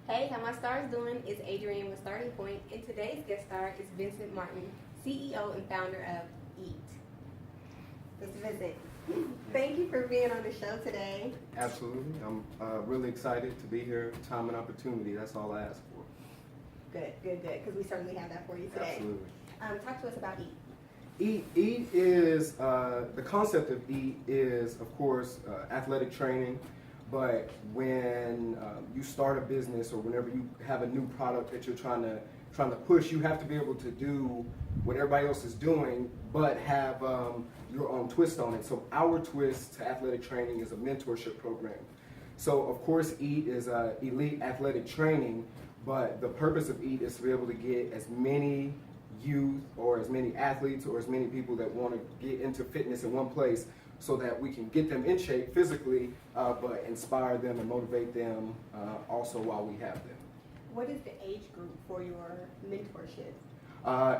Hey, how my stars doing? It's Adrienne with Starting Point, and today's guest star is Vincent Martin, CEO and founder of EAT. Mr. Vincent, thank you for being on the show today. Absolutely. I'm really excited to be here. Time and opportunity, that's all I ask for. Good, because we certainly have that for you today. Absolutely. Talk to us about EAT. EAT is, the concept of EAT is, of course, athletic training. But when you start a business or whenever you have a new product that you're trying to push, you have to be able to do what everybody else is doing, but have your own twist on it. So our twist to athletic training is a mentorship program. So of course, EAT is elite athletic training, but the purpose of EAT is to be able to get as many youth or as many athletes or as many people that want to get into fitness in one place, so that we can get them in shape physically, but inspire them and motivate them also while we have them. What is the age group for your mentorship?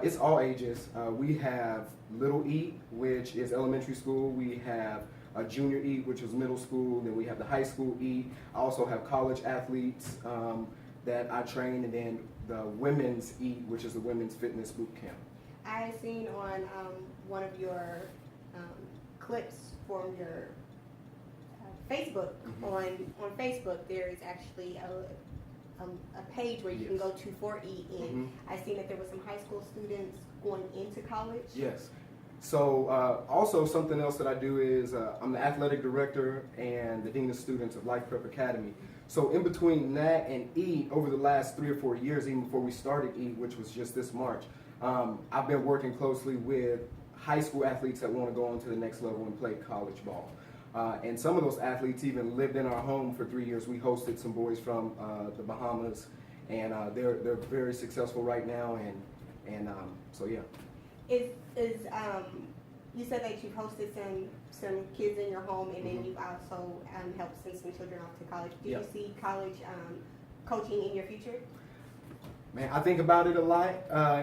It's all ages. We have Little EAT, which is elementary school. We have a Junior EAT, which is middle school. Then we have the high school EAT. I also have college athletes that I train, and then the women's EAT, which is the women's fitness boot camp. I had seen on one of your clips from your Facebook. On Facebook, there is actually a page where you can go to for EAT. And I've seen that there were some high school students going into college. Yes. So also something else that I do is I'm the athletic director and the dean of students of Life Prep Academy. So in between that and EAT, over the last 3 or 4 years, even before we started EAT, which was just this March, I've been working closely with high school athletes that want to go on to the next level and play college ball. And some of those athletes even lived in our home for 3 years. We hosted some boys from the Bahamas, and they're very successful right now. And so yeah. You said that you've hosted some kids in your home, and then you've also helped send some children off to college. Do you see college coaching in your future? Man, I think about it a lot.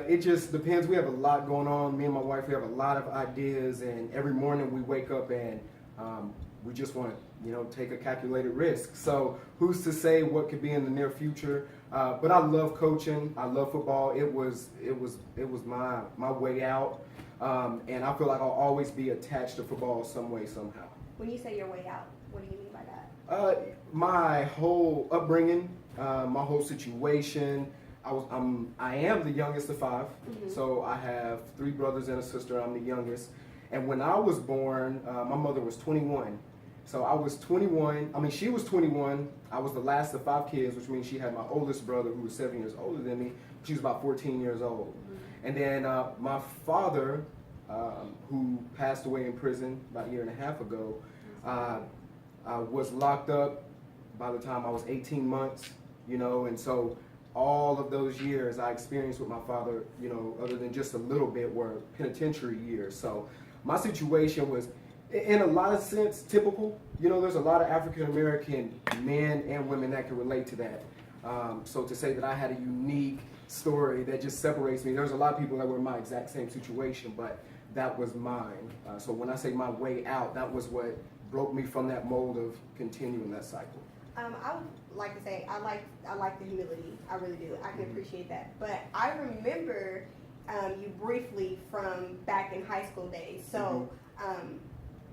It just depends. We have a lot going on. Me and my wife, we have a lot of ideas, and every morning we wake up and we just want to, take a calculated risk. So who's to say what could be in the near future? But I love coaching. I love football. It was my way out, and I feel like I'll always be attached to football some way, somehow. When you say your way out, what do you mean by that? My whole upbringing, my whole situation. I am the youngest of 5, so I have 3 brothers and a sister. I'm the youngest. And when I was born, my mother was 21. So I was 21. I mean, she was 21. I was the last of 5 kids, which means she had my oldest brother, who was 7 years older than me. She was about 14 years old. And then my father, who passed away in prison about a year and a half ago, was locked up by the time I was 18 months, and so all of those years I experienced with my father, other than just a little bit, were penitentiary years. So my situation was, in a lot of sense, typical. There's a lot of African American men and women that can relate to that. So to say that I had a unique story that just separates me, there's a lot of people that were in my exact same situation, but that was mine. So when I say my way out, that was what broke me from that mold of continuing that cycle. I would like to say I like the humility. I really do. I can appreciate that. But I remember you briefly from back in high school days. So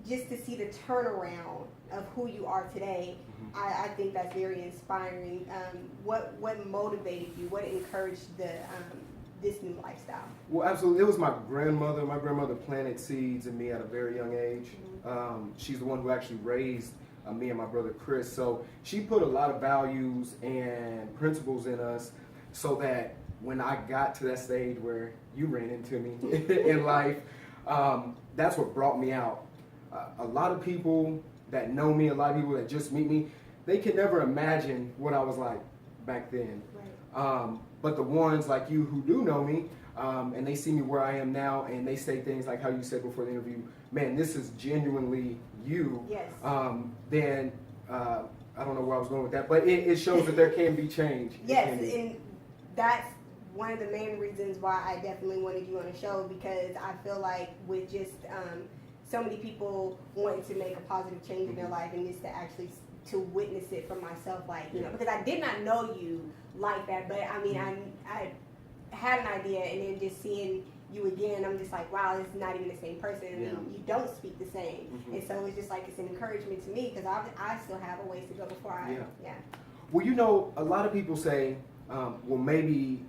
just to see the turnaround of who you are today, I think that's very inspiring. What motivated you? What encouraged this new lifestyle? Well, absolutely. It was my grandmother. My grandmother planted seeds in me at a very young age. She's the one who actually raised me and my brother Chris. So she put a lot of values and principles in us, so that when I got to that stage where you ran into me in life, that's what brought me out. A lot of people that know me, a lot of people that just meet me, they can never imagine what I was like back then. Right. But the ones like you who do know me, and they see me where I am now, and they say things like how you said before the interview, man, this is genuinely you. Yes. Then I don't know where I was going with that, but it shows that there can be change. Yes, and that's one of the main reasons why I definitely wanted you on the show, because I feel like with just so many people wanting to make a positive change in their life, and this to actually to witness it for myself, like, you know, because I did not know you like that, but I mean, I had an idea, and then just seeing you again, I'm just like, wow, it's not even the same person. I mean, you don't speak the same, and so it's just like it's an encouragement to me because I still have a ways to go before I. Yeah. Well, you know, a lot of people say, well, maybe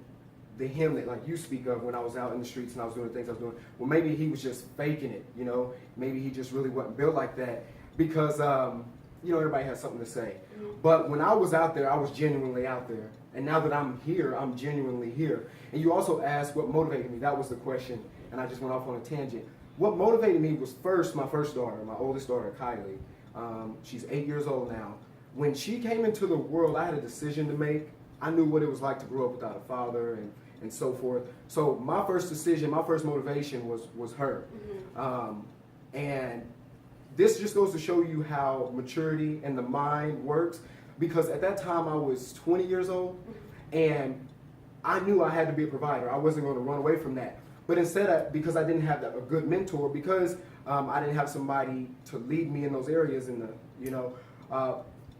the him that like you speak of when I was out in the streets and I was doing the things I was doing, well, maybe he was just faking it. You know, maybe he just really wasn't built like that because you know, everybody has something to say. But when I was out there, I was genuinely out there. And now that I'm here, I'm genuinely here. And you also asked what motivated me. That was the question. And I just went off on a tangent. What motivated me was first, my first daughter, my oldest daughter, Kylie. She's 8 years old now. When she came into the world, I had a decision to make. I knew what it was like to grow up without a father and so forth. So my first decision, my first motivation was her. And this just goes to show you how maturity and the mind works. Because at that time I was 20 years old, and I knew I had to be a provider. I wasn't going to run away from that. But instead, because I didn't have a good mentor, because I didn't have somebody to lead me in those areas,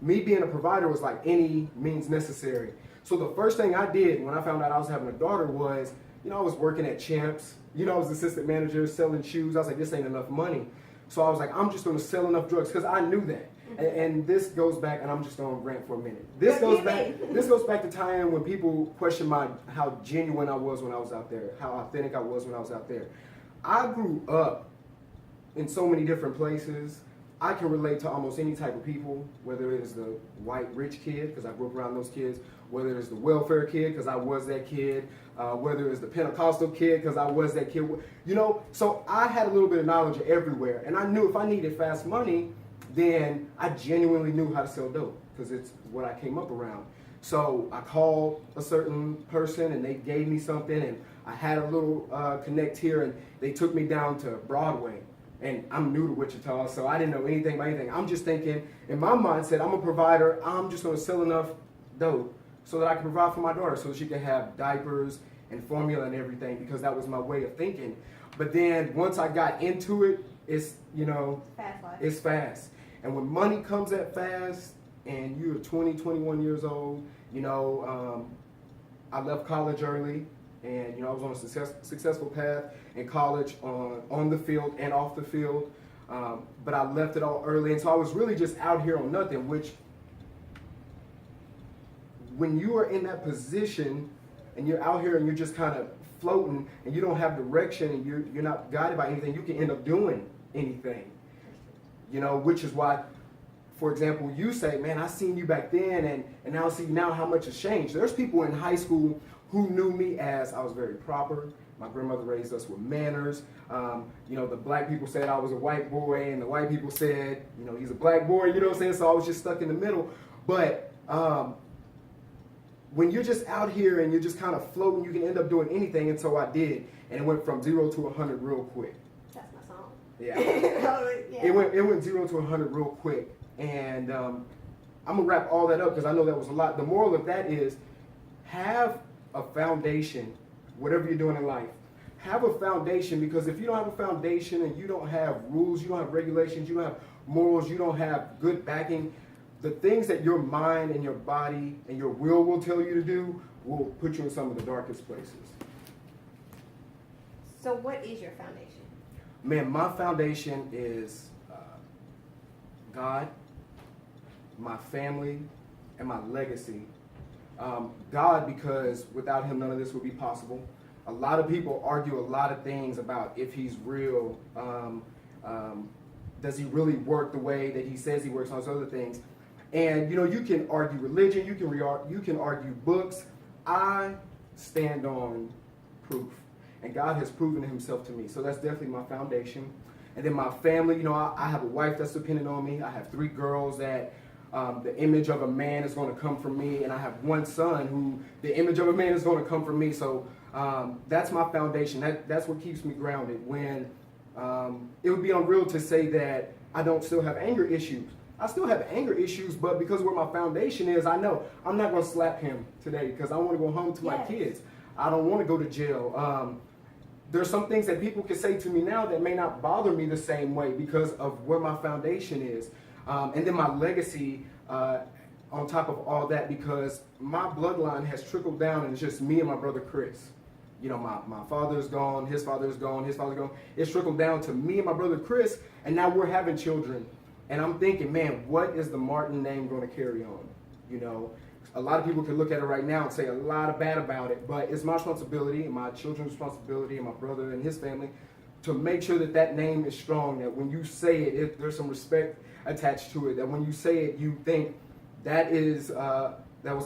me being a provider was like any means necessary. So the first thing I did when I found out I was having a daughter was, I was working at Champs. I was assistant manager selling shoes. I was like, this ain't enough money. So I was like, I'm just going to sell enough drugs because I knew that. And this goes back, and I'm just going to rant for a minute. This goes back to time when people question how genuine I was when I was out there, how authentic I was when I was out there. I grew up in so many different places. I can relate to almost any type of people, whether it is the white rich kid, because I grew up around those kids, whether it's the welfare kid, because I was that kid, whether it's the Pentecostal kid, because I was that kid. So I had a little bit of knowledge everywhere, and I knew if I needed fast money, then I genuinely knew how to sell dope because it's what I came up around. So I called a certain person and they gave me something, and I had a little connect here, and they took me down to Broadway. And I'm new to Wichita, so I didn't know anything about anything. I'm just thinking, in my mindset, I'm a provider. I'm just going to sell enough dope so that I can provide for my daughter so she can have diapers and formula and everything, because that was my way of thinking. But then once I got into it, it's, fast life. It's fast. And when money comes that fast and you're 20, 21 years old, I left college early, and I was on a successful path in college on the field and off the field. But I left it all early, and so I was really just out here on nothing, which when you are in that position and you're out here and you're just kind of floating and you don't have direction and you're not guided by anything, you can end up doing anything. Which is why, for example, you say, man, I seen you back then, and now see now how much has changed. There's people in high school who knew me as I was very proper. My grandmother raised us with manners. The black people said I was a white boy, and the white people said, he's a black boy, what I'm saying? So I was just stuck in the middle. But when you're just out here and you're just kind of floating, you can end up doing anything, and so I did. And it went from 0 to 100 real quick. That's my song. Yeah. It went 0 to 100 real quick. And I'm going to wrap all that up because I know that was a lot. The moral of that is have a foundation, whatever you're doing in life. Have a foundation, because if you don't have a foundation and you don't have rules, you don't have regulations, you don't have morals, you don't have good backing, the things that your mind and your body and your will tell you to do will put you in some of the darkest places. So what is your foundation? Man, my foundation is God, my family, and my legacy. God, because without him, none of this would be possible. A lot of people argue a lot of things about if he's real, does he really work the way that he says he works, on those other things. And, you can argue religion, you can argue books. I stand on proof. And God has proven himself to me. So that's definitely my foundation. And then my family, I have a wife that's dependent on me. I have 3 girls that the image of a man is going to come from me. And I have 1 son who the image of a man is going to come from me. So that's my foundation. That's what keeps me grounded. When it would be unreal to say that I don't still have anger issues. I still have anger issues, but because where my foundation is, I know I'm not going to slap him today because I want to go home to my kids. I don't want to go to jail. There's some things that people can say to me now that may not bother me the same way because of where my foundation is. And then my legacy, on top of all that, because my bloodline has trickled down, and it's just me and my brother Chris. You know, my father's gone, his father's gone, his father's gone. It's trickled down to me and my brother Chris, and now we're having children. And I'm thinking, man, what is the Martin name going to carry on? You know, a lot of people can look at it right now and say a lot of bad about it, but it's my responsibility and my children's responsibility and my brother and his family to make sure that that name is strong, that when you say it, there's some respect attached to it, that when you say it, you think that was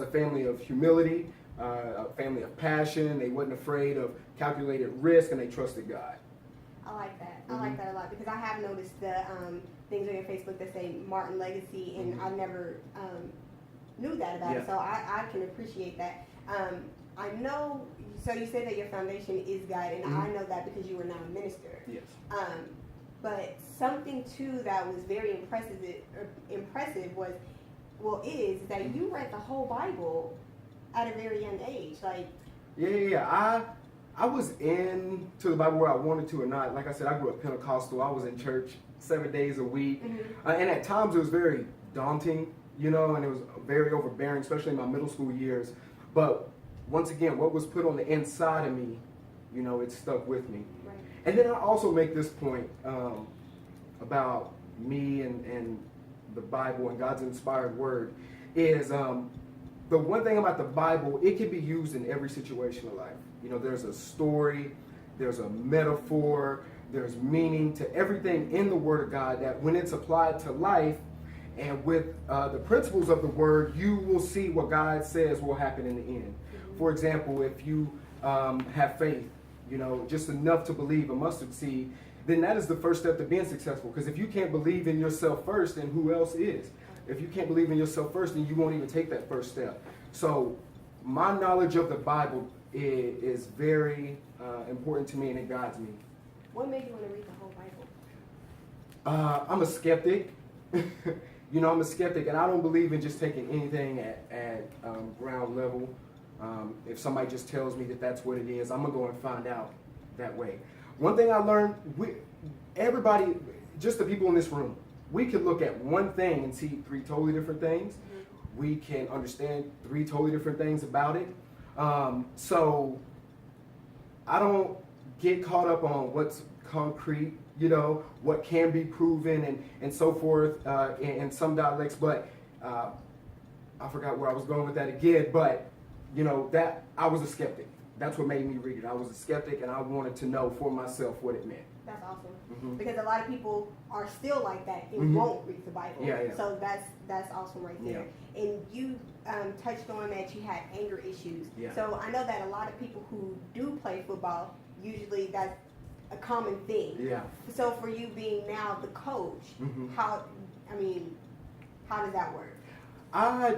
a family of humility, a family of passion. They wasn't afraid of calculated risk, and they trusted God. I like that. I like that a lot, because I have noticed the things on your Facebook that say Martin Legacy, and I never knew that about it. So I can appreciate that. I know, so you said that your foundation is God, and I know that because you were now a minister. Yes. But something too that was very impressive was, is that you read the whole Bible at a very young age. Like, yeah. I was into the Bible where I wanted to or not. Like I said, I grew up Pentecostal. I was in church 7 days a week, and at times it was very daunting, you know, and it was very overbearing, especially in my middle school years. But once again, what was put on the inside of me, you know, it stuck with me. right. And then I also make this point about me and the Bible and God's inspired word is the one thing about the Bible, it can be used in every situation of life. You know, there's a story, there's a metaphor, there's meaning to everything in the Word of God, that when it's applied to life and with the principles of the Word, you will see what God says will happen in the end. For example, if you have faith, you know, just enough to believe, a mustard seed, then that is the first step to being successful. Because if you can't believe in yourself first, then who else is? If you can't believe in yourself first, then you won't even take that first step. So my knowledge of the Bible is very important to me, and it guides me. What made you want to read the whole Bible? I'm a skeptic. You know, I'm a skeptic, and I don't believe in just taking anything at ground level. If somebody just tells me that that's what it is, I'm going to go and find out that way. One thing I learned, everybody, just the people in this room, we can look at one thing and see 3 totally different things. We can understand 3 totally different things about it. So I don't get caught up on what's concrete, you know, what can be proven and so forth in some dialects. But I forgot where I was going with that again. But, you know, that I was a skeptic. That's what made me read it. I was a skeptic, and I wanted to know for myself what it meant. That's awesome. Because a lot of people are still like that and won't read the Bible. Yeah. So that's awesome right there. Yeah. And you touched on that you had anger issues. Yeah. So I know that a lot of people who do play football, usually that's a common thing. Yeah. So for you being now the coach, how does that work? I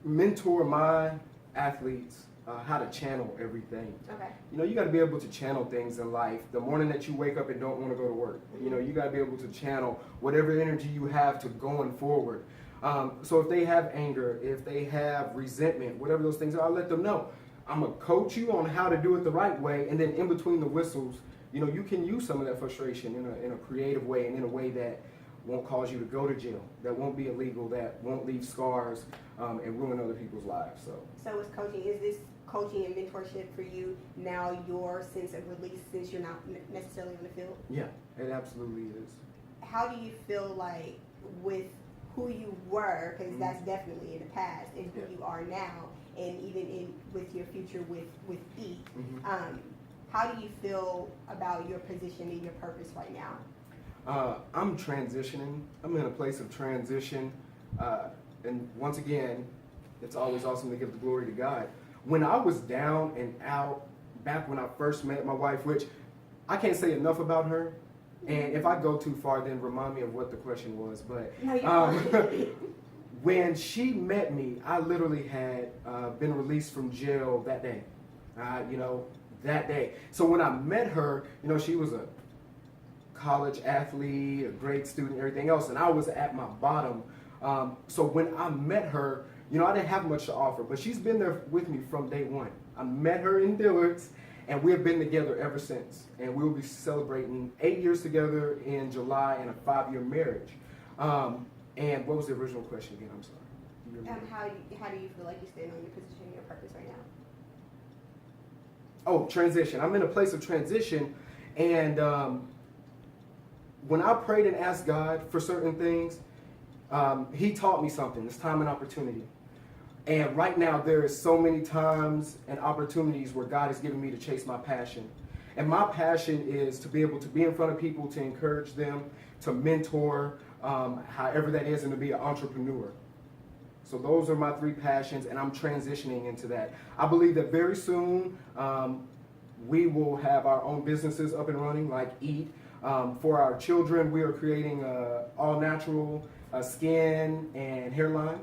mentor my athletes how to channel everything. Okay. You know, you got to be able to channel things in life. The morning that you wake up and don't want to go to work, you know, you got to be able to channel whatever energy you have to going forward. So if they have anger, if they have resentment, whatever those things are, I'll let them know. I'm going to coach you on how to do it the right way, and then in between the whistles, you know, you can use some of that frustration in a creative way and in a way that won't cause you to go to jail, that won't be illegal, that won't leave scars and ruin other people's lives. So is this coaching and mentorship for you now your sense of release, since you're not necessarily on the field? Yeah, it absolutely is. How do you feel like with who you were, because that's definitely in the past, and who you are now, and even with your future with E, how do you feel about your position and your purpose right now? I'm transitioning. I'm in a place of transition. And once again, it's always awesome to give the glory to God. When I was down and out, back when I first met my wife, which I can't say enough about her, and if I go too far, then remind me of what the question was. But when she met me, I literally had been released from jail that day. That day. So when I met her, you know, she was a college athlete, a great student, everything else, and I was at my bottom. So when I met her, you know, I didn't have much to offer, but she's been there with me from day one. I met her in Dillard's, and we have been together ever since. And we will be celebrating 8 years together in July and a 5-year marriage. And what was the original question again? I'm sorry. How do you feel like you stand on your position and your purpose right now? Oh, transition. I'm in a place of transition, and when I prayed and asked God for certain things, He taught me something. It's time and opportunity. And right now, there is so many times and opportunities where God has given me to chase my passion. And my passion is to be able to be in front of people, to encourage them, to mentor, however that is, and to be an entrepreneur. So those are my three passions, and I'm transitioning into that. I believe that very soon we will have our own businesses up and running, like Eat. For our children, we are creating all-natural skin and hairline.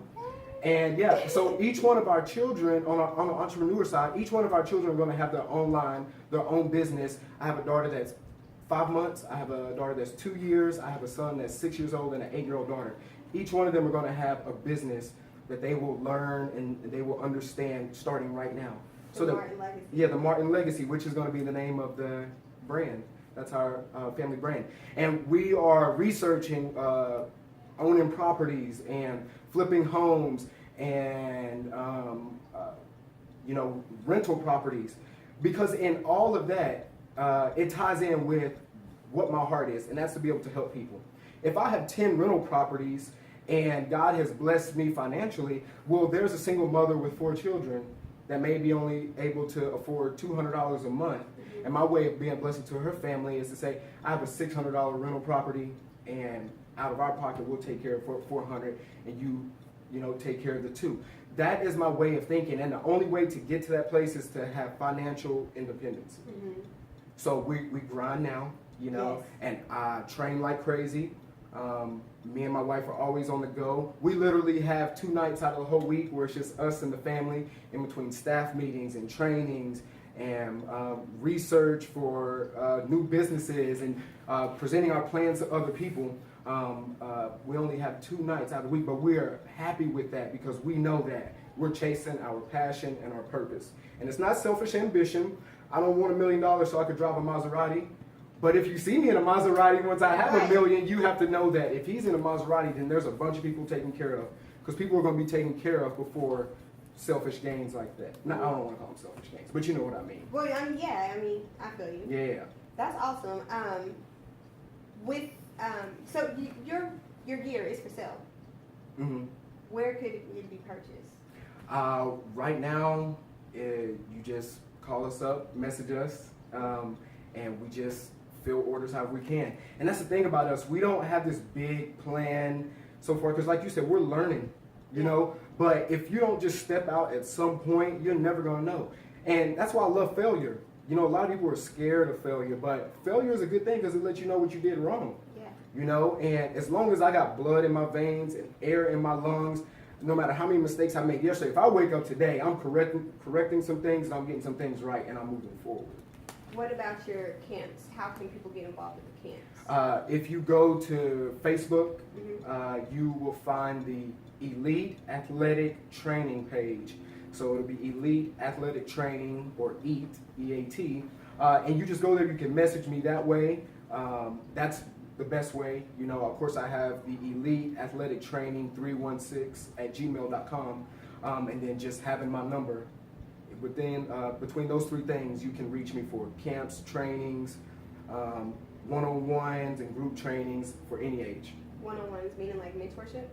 And yeah, so each one of our children, on the entrepreneur side, each one of our children are going to have their own line, their own business. I have a daughter that's 5 months. I have a daughter that's 2 years. I have a son that's 6 years old and an 8-year-old daughter. Each one of them are going to have a business that they will learn and they will understand starting right now. The Martin Legacy. Yeah, the Martin Legacy, which is going to be the name of the brand. That's our family brand. And we are researching owning properties and flipping homes and rental properties, because in all of that it ties in with what my heart is, and that's to be able to help people. If I have 10 rental properties and God has blessed me financially, well, there's a single mother with 4 children that may be only able to afford $200 a month. And my way of being a blessing to her family is to say, I have a $600 rental property, and out of our pocket, we'll take care of $400, and you take care of the 2. That is my way of thinking, and the only way to get to that place is to have financial independence. Mm-hmm. So we grind now, Yes. and I train like crazy. Me and my wife are always on the go. We literally have 2 nights out of the whole week where it's just us and the family, in between staff meetings and trainings and research for new businesses and presenting our plans to other people. We only have 2 nights out of the week, but we are happy with that because we know that we're chasing our passion and our purpose. And it's not selfish ambition. I don't want $1 million so I could drive a Maserati. But if you see me in a Maserati once I have $1 million, you have to know that if he's in a Maserati, then there's a bunch of people taken care of. Because people are going to be taken care of before selfish gains like that. No, I don't want to call them selfish gains, but you know what I mean. Well, I feel you. Yeah. That's awesome. So your gear is for sale. Mm-hmm. Where could it be purchased? Right now, you just call us up, message us, and we just fill orders however we can. And that's the thing about us. We don't have this big plan so far, because like you said, we're learning, But if you don't just step out at some point, you're never going to know. And that's why I love failure. A lot of people are scared of failure, but failure is a good thing because it lets you know what you did wrong. Yeah. And as long as I got blood in my veins and air in my lungs, no matter how many mistakes I made yesterday, if I wake up today, I'm correcting some things and I'm getting some things right and I'm moving forward. What about your camps? How can people get involved with the camps? If you go to Facebook, Mm-hmm. you will find the Elite Athletic Training page. So it'll be Elite Athletic Training, or EAT, E-A-T. And you just go there, you can message me that way. That's the best way. Of course I have the Elite Athletic Training 316@gmail.com. And then just having my number. Between those 3 things, you can reach me for camps, trainings, one-on-ones, and group trainings for any age. One-on-ones meaning like mentorship?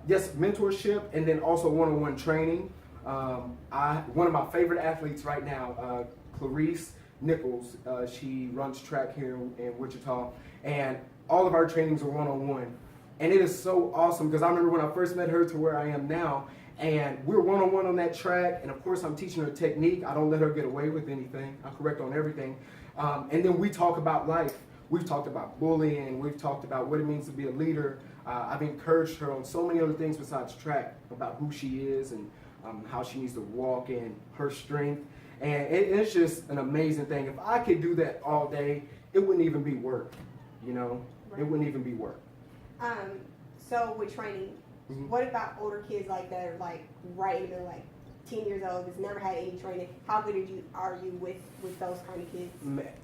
Yes, mentorship, and then also one-on-one training. One of my favorite athletes right now, Clarice Nichols, she runs track here in Wichita, and all of our trainings are one-on-one. And it is so awesome because I remember when I first met her to where I am now, and we're one-on-one on that track, and of course I'm teaching her technique. I don't let her get away with anything. I correct on everything. And then we talk about life. We've talked about bullying. We've talked about what it means to be a leader. I've encouraged her on so many other things besides track, about who she is and how she needs to walk in her strength. And it's just an amazing thing. If I could do that all day, it wouldn't even be work, Right. It wouldn't even be work. So with training, Mm-hmm. What about older kids like that are like right in the 10 years old, that's never had any training? How good are you with those kind of kids?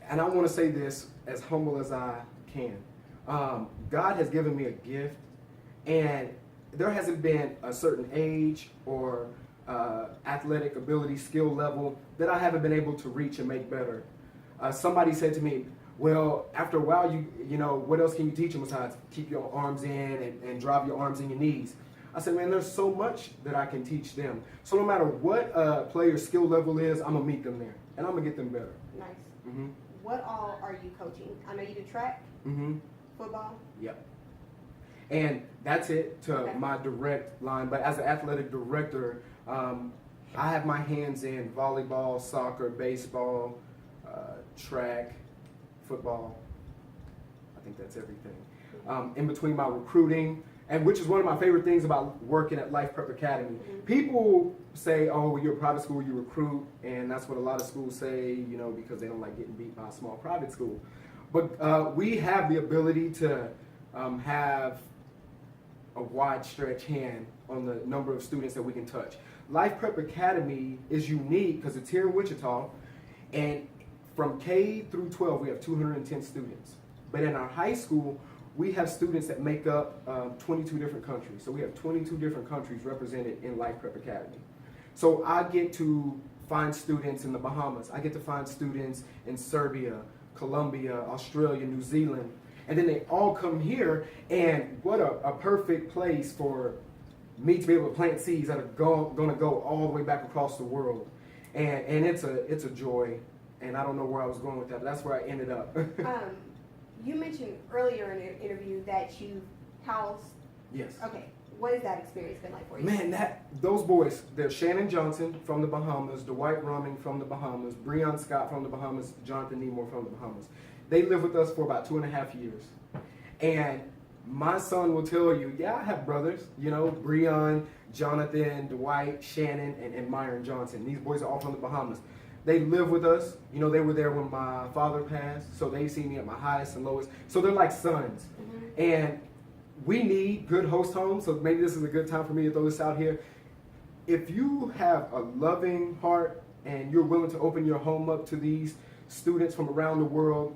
And I want to say this as humble as I can. God has given me a gift, and there hasn't been a certain age or athletic ability, skill level that I haven't been able to reach and make better. Somebody said to me, well, after a while, you know, what else can you teach them besides keep your arms in and drive your arms in your knees? I said, man, there's so much that I can teach them. So no matter what a player's skill level is, I'm going to meet them there, and I'm going to get them better. Nice. Mm-hmm. What all are you coaching? I know you do track, football. Yep. And that's it to Okay. my direct line. But as an athletic director, I have my hands in volleyball, soccer, baseball, track, football. I think that's everything. In between my recruiting, and which is one of my favorite things about working at Life Prep Academy. People say, oh, you're a private school, you recruit, and that's what a lot of schools say, you know, because they don't like getting beat by a small private school. But we have the ability to have a wide stretch hand on the number of students that we can touch. Life Prep Academy is unique because it's here in Wichita, and from K through 12, we have 210 students. But in our high school, we have students that make up 22 different countries. So we have 22 different countries represented in Life Prep Academy. So I get to find students in the Bahamas. I get to find students in Serbia, Colombia, Australia, New Zealand. And then they all come here, and what a perfect place for me to be able to plant seeds that are going to go all the way back across the world. And it's a joy, and I don't know where I was going with that, but that's where I ended up. You mentioned earlier in the interview that you housed. Yes. Okay, what has that experience been like for you? Man, those boys, they're Shannon Johnson from the Bahamas, Dwight Rumming from the Bahamas, Breon Scott from the Bahamas, Jonathan Nemore from the Bahamas. They lived with us for about 2.5 years. And my son will tell you, yeah, I have brothers, you know, Breon, Jonathan, Dwight, Shannon, and Myron Johnson. These boys are all from the Bahamas. They live with us. You know, they were there when my father passed, so they see me at my highest and lowest. So they're like sons. And we need good host homes, so maybe this is a good time for me to throw this out here. If you have a loving heart and you're willing to open your home up to these students from around the world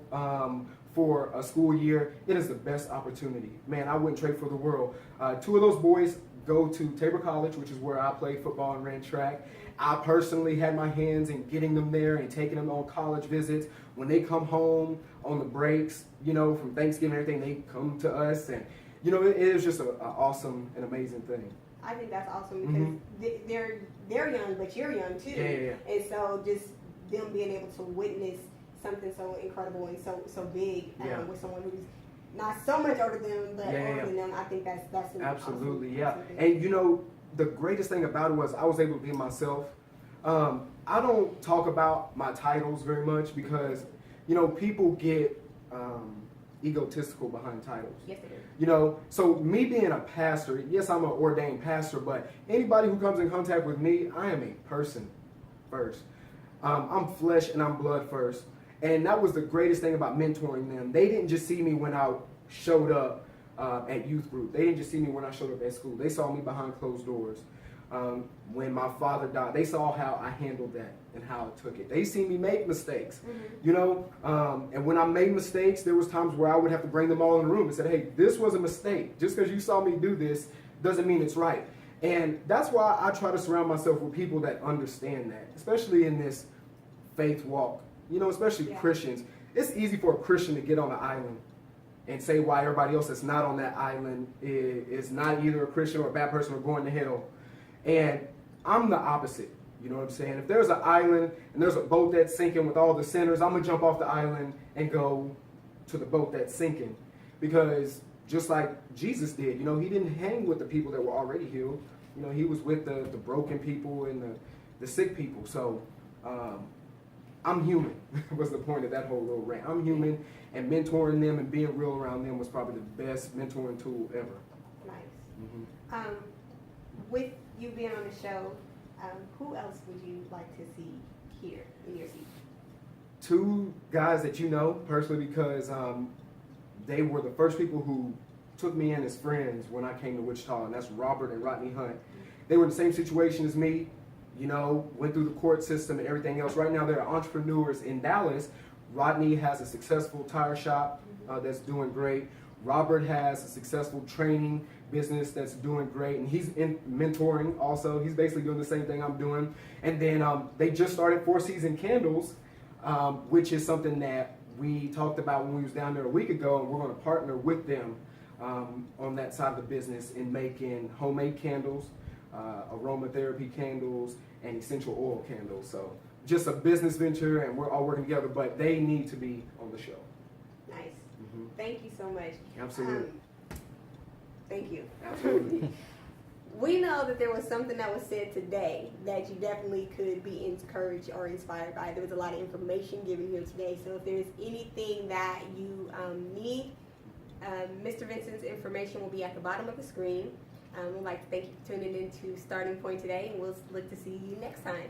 for a school year, it is the best opportunity. Man, I wouldn't trade for the world. 2 of those boys go to Tabor College, which is where I played football and ran track. I personally had my hands in getting them there and taking them on college visits. When they come home on the breaks, you know, from Thanksgiving and everything, they come to us. And, you know, it is just an awesome and amazing thing. I think that's awesome because they're young, but you're young too. Yeah. And so just them being able to witness something so incredible and so big with someone who's not so much older than them, but older than them, I think that's an absolutely awesome, yeah. awesome thing. And you know, the greatest thing about it was I was able to be myself. I don't talk about my titles very much because, you know, people get egotistical behind titles. Yes, they do. You know, so me being a pastor, yes, I'm an ordained pastor, but anybody who comes in contact with me, I am a person first. I'm flesh and I'm blood first. And that was the greatest thing about mentoring them. They didn't just see me when I showed up at youth group. They didn't just see me when I showed up at school. They saw me behind closed doors. When my father died, they saw how I handled that and how I took it. They see me make mistakes, you know, and when I made mistakes, there was times where I would have to bring them all in the room and say, hey, this was a mistake. Just because you saw me do this doesn't mean it's right. And that's why I try to surround myself with people that understand that, especially in this faith walk, you know, especially Christians. It's easy for a Christian to get on an island and say why everybody else that's not on that island is not either a Christian or a bad person or going to hell. And I'm the opposite. You know what I'm saying? If there's an island and there's a boat that's sinking with all the sinners, I'm going to jump off the island and go to the boat that's sinking. Because just like Jesus did, you know, he didn't hang with the people that were already healed. You know, he was with the broken people and the sick people. So I'm human was the point of that whole little rant. I'm human, and mentoring them and being real around them was probably the best mentoring tool ever. Nice. With you being on the show, who else would you like to see here in your seat? 2 guys that you know personally because they were the first people who took me in as friends when I came to Wichita, and that's Robert and Rodney Hunt. They were in the same situation as me, you know, went through the court system and everything else. Right now they're entrepreneurs in Dallas. Rodney has a successful tire shop that's doing great. Robert has a successful training business that's doing great, and he's in mentoring also. He's basically doing the same thing I'm doing. And then they just started Four Season Candles, which is something that we talked about when we was down there a week ago, and we're going to partner with them on that side of the business in making homemade candles, aromatherapy candles, and essential oil candles. So just a business venture, and we're all working together, but they need to be on the show. Nice. Thank you so much. Absolutely. Thank you. Absolutely. We know that there was something that was said today that you definitely could be encouraged or inspired by. There was a lot of information given here today. So if there's anything that you need, Mr. Vincent's information will be at the bottom of the screen. We'd like to thank you for tuning in to Starting Point today, and we'll look to see you next time.